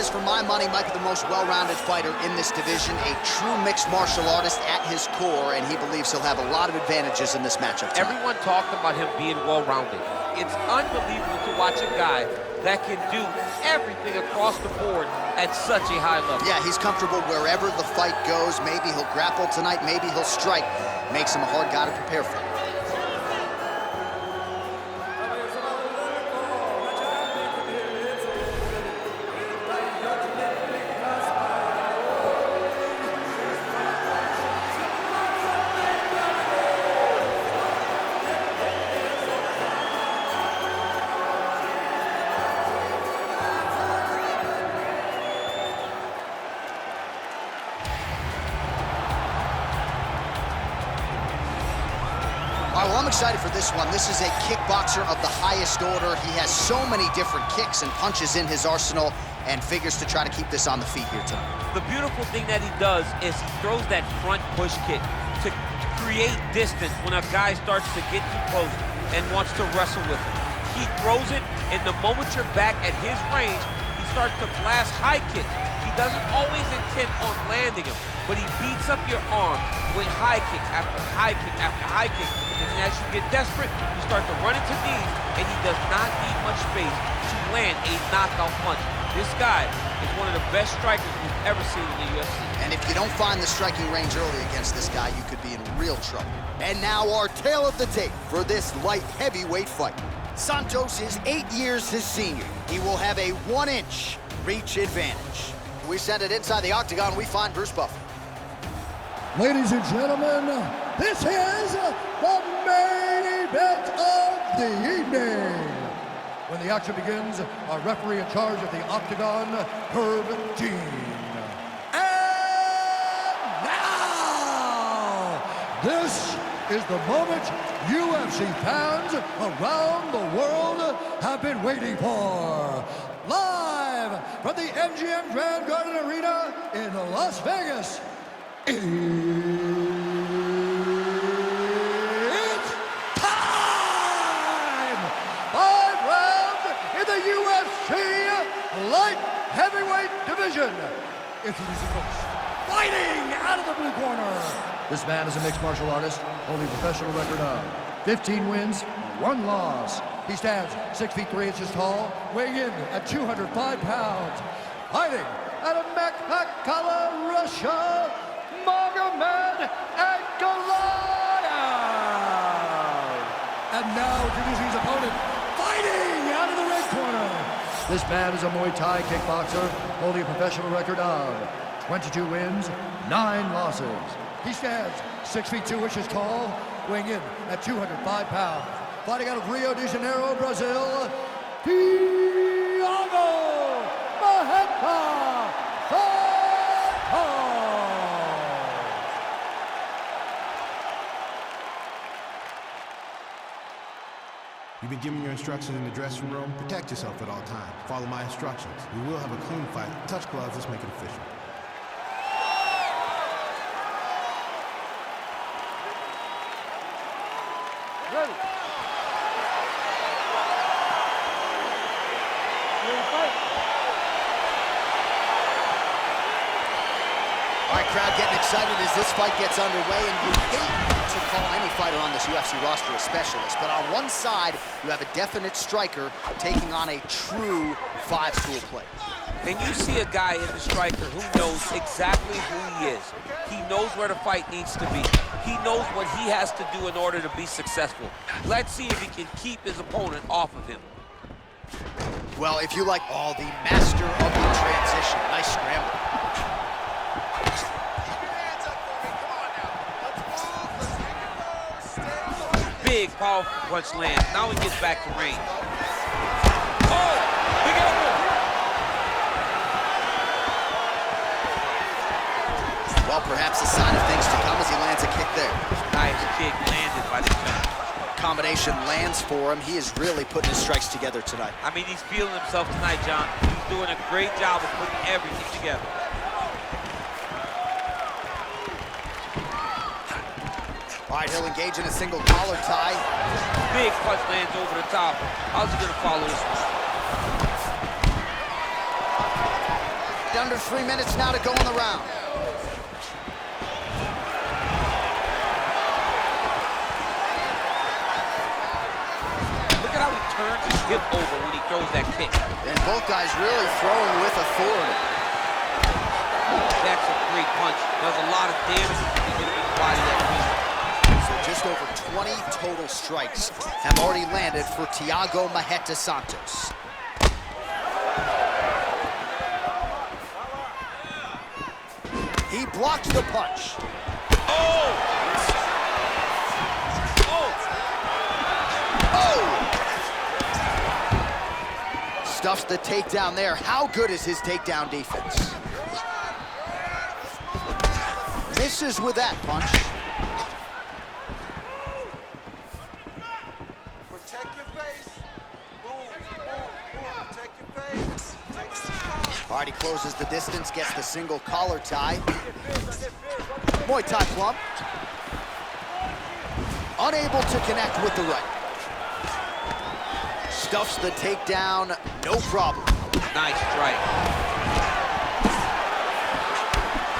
is, for my money, might be the most well-rounded fighter in this division, a true mixed martial artist at his core, and he believes he'll have a lot of advantages in this matchup tonight. Everyone talked about him being well-rounded. It's unbelievable to watch a guy that can do everything across the board at such a high level. Yeah, he's comfortable wherever the fight goes. Maybe he'll grapple tonight, maybe he'll strike. Makes him a hard guy to prepare for. All right, well, I'm excited for this one. This is a kickboxer of the highest order. He has so many different kicks and punches in his arsenal and figures to try to keep this on the feet here tonight. The beautiful thing that he does is he throws that front push kick to create distance when a guy starts to get too close and wants to wrestle with him. He throws it, and the moment you're back at his range, he starts to blast high kicks. He doesn't always intend on landing him, but he beats up your arm with high kicks after high kick after high kick. And as you get desperate, you start to run into knees, and he does not need much space to land a knockout punch. This guy is one of the best strikers we've ever seen in the UFC. And if you don't find the striking range early against this guy, you could be in real trouble. And now our tale of the tape for this light heavyweight fight. Santos is 8 years his senior. He will have a 1-inch reach advantage. We send it inside the octagon, we find Bruce Buffer. Ladies and gentlemen, this is the main event of the evening. When the action begins, our referee in charge of the octagon, Herb Dean. And now, this is the moment UFC fans around the world have been waiting for. Live from the MGM Grand Garden Arena in Las Vegas. It's time! 5 rounds in the UFC light heavyweight division. Introducing first, fighting out of the blue corner. This man is a mixed martial artist, holding a professional record of 15 wins, 1 loss. He stands 6 feet 3 inches tall, weighing in at 205 pounds. Fighting out of Makhala, Russia, Magomed Ankalaev. And now introducing his opponent, fighting out of the red corner. This man is a Muay Thai kickboxer, holding a professional record of 22 wins, 9 losses. He stands 6 feet 2 inches tall, weighing in at 205 pounds. Fighting out of Rio de Janeiro, Brazil, THIAGO Santos. You've been given your instructions in the dressing room. Protect yourself at all times. Follow my instructions. We will have a clean fight. Touch gloves, let's make it official. Ready. All right, crowd getting excited as this fight gets underway, and you hate to call any fighter on this UFC roster a specialist, but on one side, you have a definite striker taking on a true 5-tool player. And you see a guy in the striker who knows exactly who he is. He knows where the fight needs to be. He knows what he has to do in order to be successful. Let's see if he can keep his opponent off of him. Well, if you like, the master of the transition. Nice scramble. Big, powerful punch lands. Now he gets back to range. Oh, big elbow. Well, perhaps a sign of things to come as he lands a kick there. Nice kick landed by the jump. Combination lands for him. He is really putting his strikes together tonight. I mean, he's feeling himself tonight, John. He's doing a great job of putting everything together. All right, he'll engage in a single collar tie. Big punch lands over the top. How's he gonna follow this one? Under 3 minutes now to go in the round. Look at how he turns his hip over when he throws that kick. And both guys really throwing with authority. That's a great punch. Does a lot of damage to the body that week. So just over 20 total strikes have already landed for THIAGO Santos. He blocks the punch. Oh! Stuffs the takedown there. How good is his takedown defense? Misses with that punch. Protect your face. Boom, boom, boom. Protect your face. All right, he closes the distance, gets the single collar tie. Muay Thai plump. Unable to connect with the right. Stuffs the takedown, no problem. Nice strike.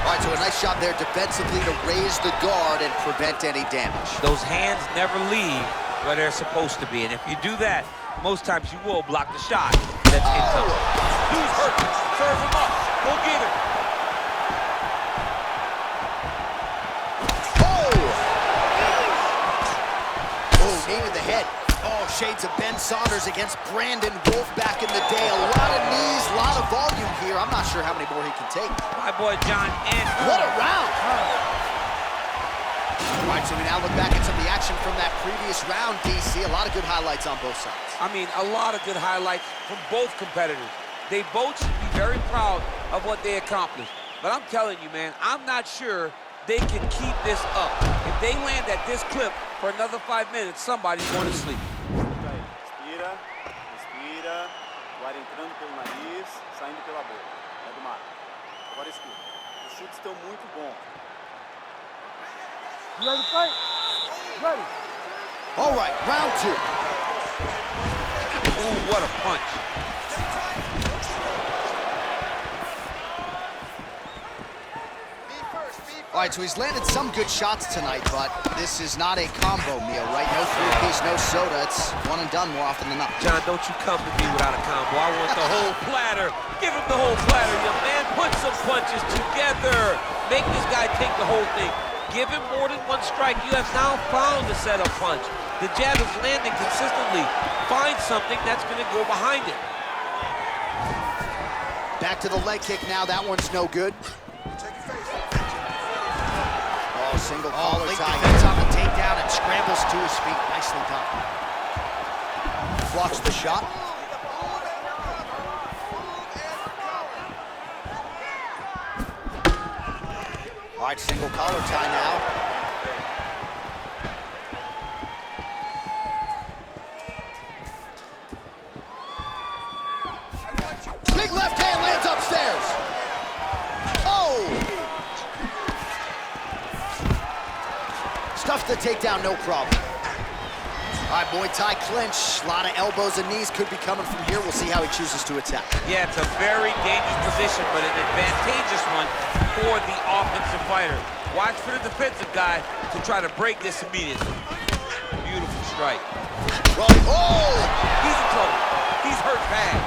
All right, so a nice job there defensively to raise the guard and prevent any damage. Those hands never leave where they're supposed to be, and if you do that, most times you will block the shot that's incoming. Dude's hurt. Serve him up. Go get him. Oh, knee to the head. Oh, shades of Ben Saunders against Brandon Wolf back in the day. A lot of knees, a lot of volume here. I'm not sure how many more he can take. My boy John and What a round! All right, so we now look back at some of the action from that previous round, DC. A lot of good highlights on both sides. I mean, a lot of good highlights from both competitors. They both should be very proud of what they accomplished. But I'm telling you, man, I'm not sure they can keep this up. If they land at this clip for another 5 minutes, somebody's going to sleep. Respira, respira. O ar entrando pelo nariz, saindo pela boca. É do mar. Agora escuta. Os chutes estão muito bons. You ready to fight? Ready. All right, round two. Ooh, what a punch. All right, so he's landed some good shots tonight, but this is not a combo meal, right? No three-piece, no soda. It's one and done more often than not. John, don't you come to me without a combo. I want the whole platter. Give him the whole platter, young man. Put some punches together. Make this guy take the whole thing. Give him more than one strike. You have now found the setup punch. The jab is landing consistently. Find something that's going to go behind it. Back to the leg kick now. That one's no good. Oh, single collar tie. Gets on the takedown and scrambles to his feet. Nicely done. Blocks the shot. All right, single collar tie now. Big left hand lands upstairs. Oh! Stuffs the takedown, no problem. All right, Muay Thai clinch. A lot of elbows and knees could be coming from here. We'll see how he chooses to attack. Yeah, it's a very dangerous position, but an advantageous one for the offensive fighter. Watch for the defensive guy to try to break this immediately. Beautiful strike. Well, oh! He's in trouble. He's hurt bad.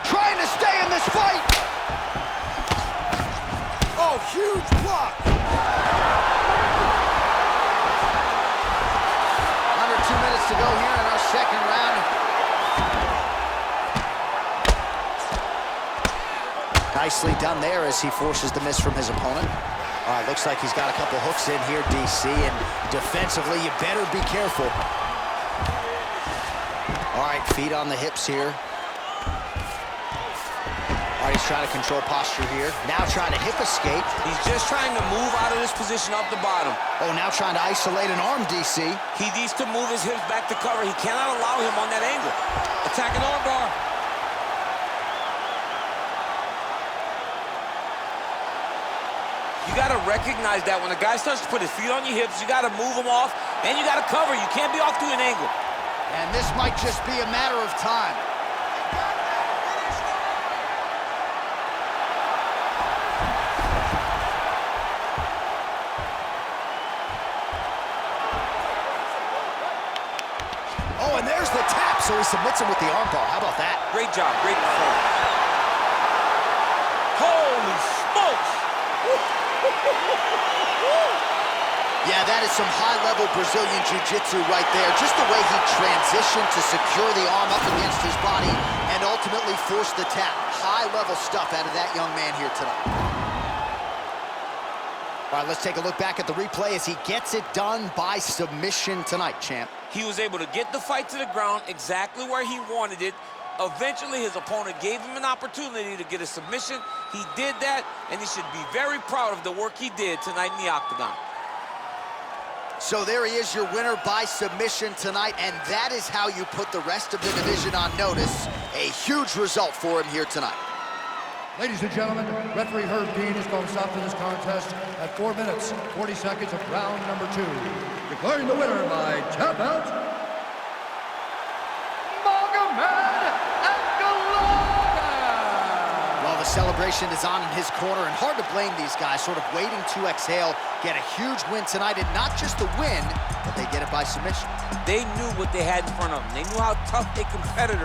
Trying to stay in this fight. Oh, huge block. Under 2 minutes to go here in our second round. Nicely done there as he forces the miss from his opponent. All right, looks like he's got a couple hooks in here, DC, and defensively, you better be careful. All right, feet on the hips here. All right, he's trying to control posture here. Now trying to hip escape. He's just trying to move out of this position off the bottom. Oh, now trying to isolate an arm, DC. He needs to move his hips back to cover. He cannot allow him on that angle. Attack an arm bar. You got to recognize that when a guy starts to put his feet on your hips, you got to move him off, and you got to cover. You can't be off to an angle. And this might just be a matter of time. so he submits him with the armbar. How about that? Great job, great performance. Holy smokes! Yeah, that is some high-level Brazilian Jiu-Jitsu right there. Just the way he transitioned to secure the arm up against his body and ultimately force the tap. High-level stuff out of that young man here tonight. All right, let's take a look back at the replay as he gets it done by submission tonight, champ. He was able to get the fight to the ground exactly where he wanted it. Eventually, his opponent gave him an opportunity to get a submission. He did that, and he should be very proud of the work he did tonight in the octagon. So there he is, your winner by submission tonight, and that is how you put the rest of the division on notice. A huge result for him here tonight. Ladies and gentlemen, referee Herb Dean is going to stop to this contest at 4 minutes, 40 seconds of round number 2. Declaring the winner by tap out, Magomed Ankalaev! Well, the celebration is on in his corner, and hard to blame these guys, sort of waiting to exhale, get a huge win tonight, and not just the win, but they get it by submission. They knew what they had in front of them. They knew how tough a competitor